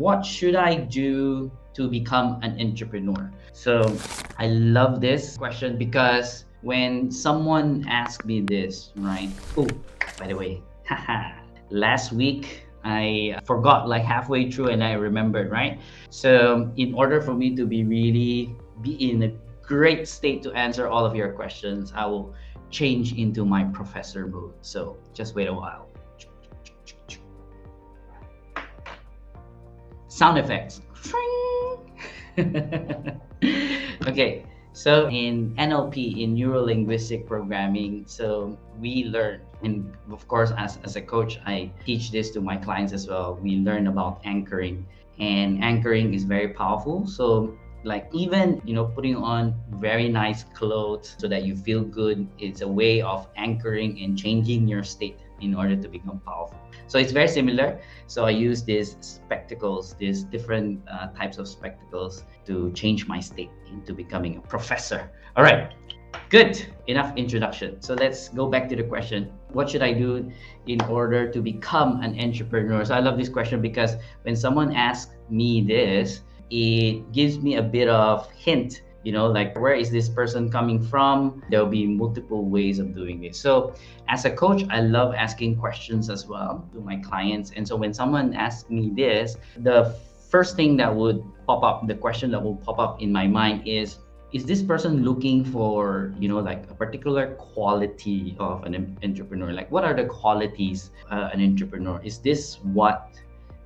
what should I do to become an entrepreneur? So I love this question because when someone asks me this, right? Oh, by the way, last week I forgot like halfway through and I remembered, right? So in order for me to be in a great state to answer all of your questions, I will change into my professor mode. So just wait a while. Sound effects. Okay, so in NLP, in neuro linguistic programming, so we learn, and of course, as a coach, I teach this to my clients as well. We learn about anchoring, and anchoring is very powerful. So like even putting on very nice clothes so that you feel good, it's a way of anchoring and changing your state in order to become powerful. So it's very similar. So I use these spectacles, these different types of spectacles to change my state into becoming a professor. All right, good enough introduction. So let's go back to the question, what should I do in order to become an entrepreneur? So I love this question because when someone asks me this, it gives me a bit of hint, like where is this person coming from? There'll be multiple ways of doing this. So as a coach, I love asking questions as well to my clients. And so when someone asks me this, the first thing that would pop up, the question that will pop up in my mind is this person looking for, like a particular quality of an entrepreneur? Like what are the qualities an entrepreneur? Is this what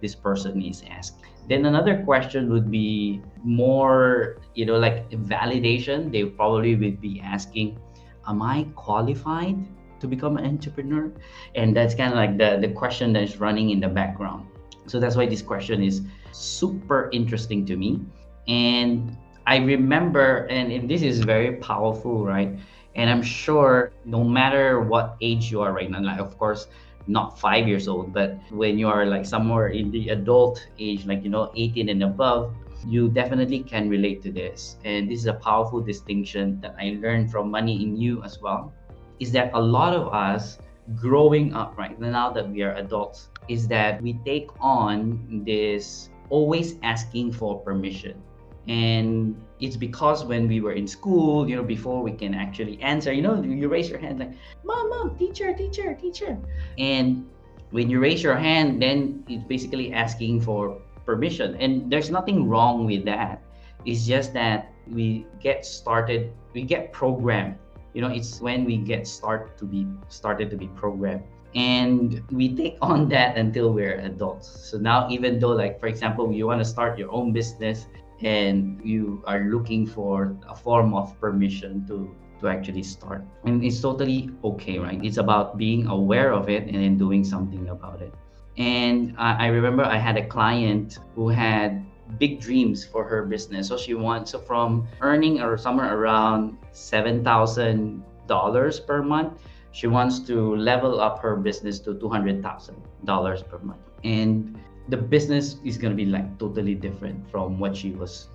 this person is asking? Then another question would be more, like validation. They probably would be asking, am I qualified to become an entrepreneur? And that's kind of like the question that is running in the background. So that's why this question is super interesting to me. And I remember, and this is very powerful, right? And I'm sure no matter what age you are right now, like of course, not 5 years old, but when you are like somewhere in the adult age, like 18 and above, you definitely can relate to this. And this is a powerful distinction that I learned from Money in You as well, is that a lot of us growing up right now that we are adults, is that we take on this always asking for permission. And it's because when we were in school, before we can actually answer, you raise your hand like, mom, teacher. And when you raise your hand, then it's basically asking for permission. And there's nothing wrong with that. It's just that we get programmed. It's when we get started to be programmed. And we take on that until we're adults. So now, even though, like, for example, you want to start your own business, and you are looking for a form of permission to actually start. And it's totally okay, right? It's about being aware of it and then doing something about it. And I remember I had a client who had big dreams for her business. So from earning or somewhere around $7,000 per month, she wants to level up her business to $200,000 per month. And the business is going to be like totally different from what she's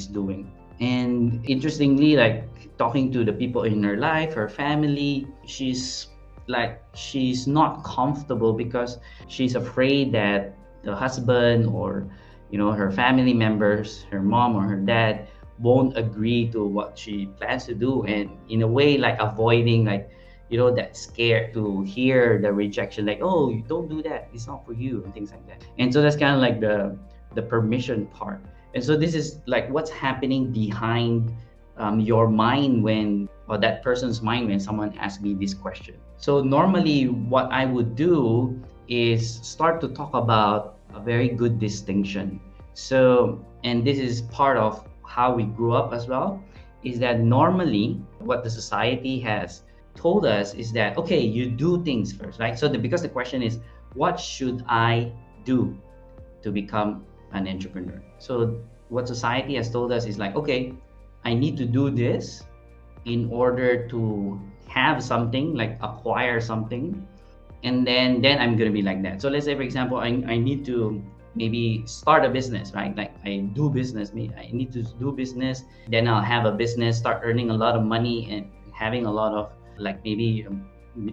doing. And interestingly, like talking to the people in her life, her family, she's not comfortable because she's afraid that the husband or her family members, her mom or her dad, won't agree to what she plans to do, and in a way like avoiding like that scare to hear the rejection, like, oh, you don't do that, it's not for you, and things like that. And so that's kind of like the permission part. And so this is like what's happening behind your mind or that person's mind when someone asks me this question. So normally what I would do is start to talk about a very good distinction. So, and this is part of how we grew up as well, is that normally what the society has told us is that, okay, you do things first, right? So because the question is, what should I do to become an entrepreneur? So what society has told us is like, okay, I need to do this in order to have something, like acquire something, and then I'm gonna be like that. So let's say, for example, I need to maybe start a business, right? Like I do business, I need to do business, then I'll have a business, start earning a lot of money and having a lot of like maybe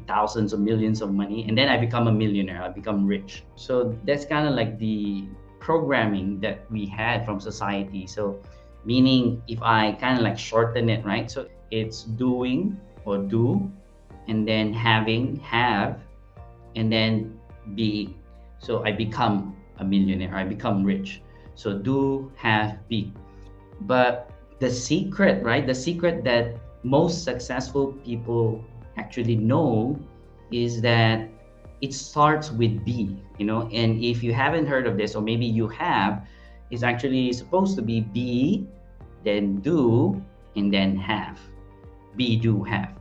thousands or millions of money, and then I become a millionaire, I become rich. So that's kind of like the programming that we had from society. So, meaning if I kind of like shorten it, right? So it's doing or do, and then having, have, and then being. So I become a millionaire, I become rich. So do, have, be. But the secret, right? The secret that most successful people actually know is that it starts with be, and if you haven't heard of this, or maybe you have, it's actually supposed to be, then do, and then have. Be, do, have.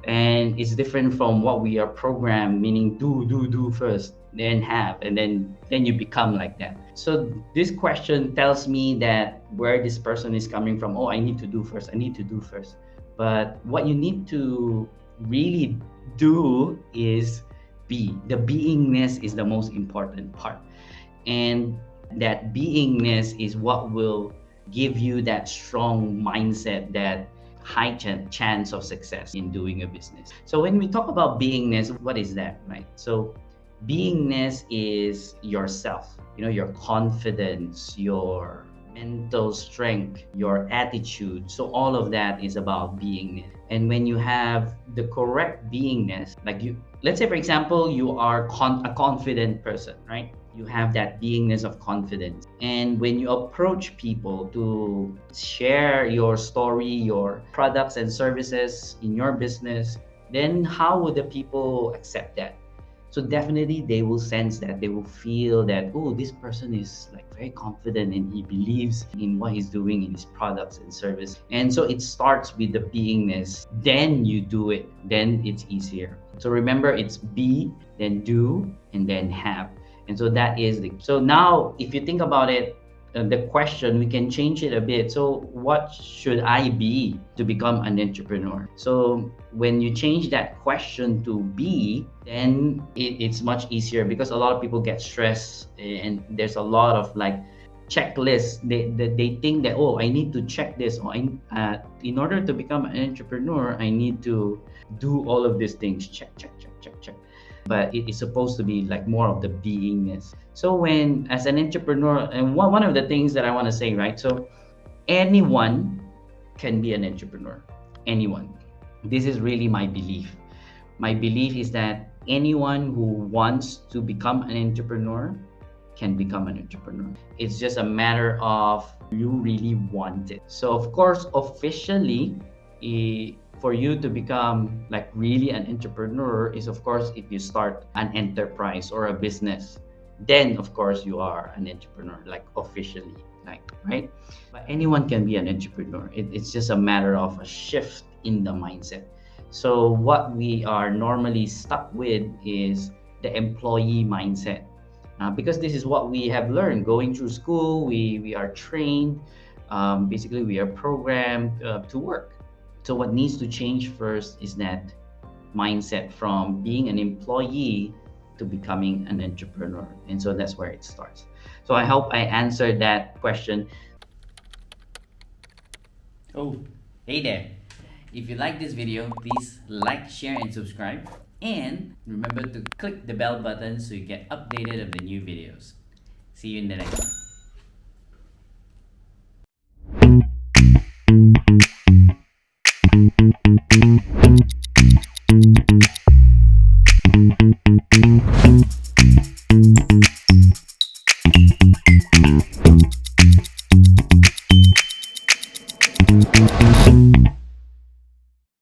And it's different from what we are programmed, meaning do first, then have, and then you become like that. So this question tells me that where this person is coming from. Oh, I need to do first, I need to do first. But what you need to really do is be. The beingness is the most important part, and that beingness is what will give you that strong mindset, that high chance of success in doing a business. So when we talk about beingness, what is that, right? So beingness is yourself, your confidence, your mental strength, your attitude. So all of that is about beingness. And when you have the correct beingness, like let's say for example, you are a confident person, right? You have that beingness of confidence. And when you approach people to share your story, your products and services in your business, then how would the people accept that? So definitely they will sense that, they will feel that, oh, this person is like very confident and he believes in what he's doing in his products and service. And so it starts with the beingness, then you do it, then it's easier. So remember, it's be, then do, and then have. And so that is so now if you think about it, the question, we can change it a bit. So what should I be to become an entrepreneur? So when you change that question to be, then it's much easier, because a lot of people get stressed and there's a lot of like checklists. They think that, oh, I need to check this, or in order to become an entrepreneur, I need to do all of these things, check. But it is supposed to be like more of the beingness. So when, as an entrepreneur, and one of the things that I want to say, right? So anyone can be an entrepreneur. Anyone. This is really my belief. My belief is that anyone who wants to become an entrepreneur can become an entrepreneur. It's just a matter of you really want it. So of course, officially, for you to become like really an entrepreneur is, of course, if you start an enterprise or a business, then of course you are an entrepreneur, like officially, like, right? But anyone can be an entrepreneur. It's just a matter of a shift in the mindset. So what we are normally stuck with is the employee mindset, because this is what we have learned going through school. We are trained, basically we are programmed to work. So what needs to change first is that mindset from being an employee to becoming an entrepreneur. And so that's where it starts. So I hope I answered that question. Oh, hey there. If you like this video, please like, share, and subscribe. And remember to click the bell button so you get updated of the new videos. See you in the next one.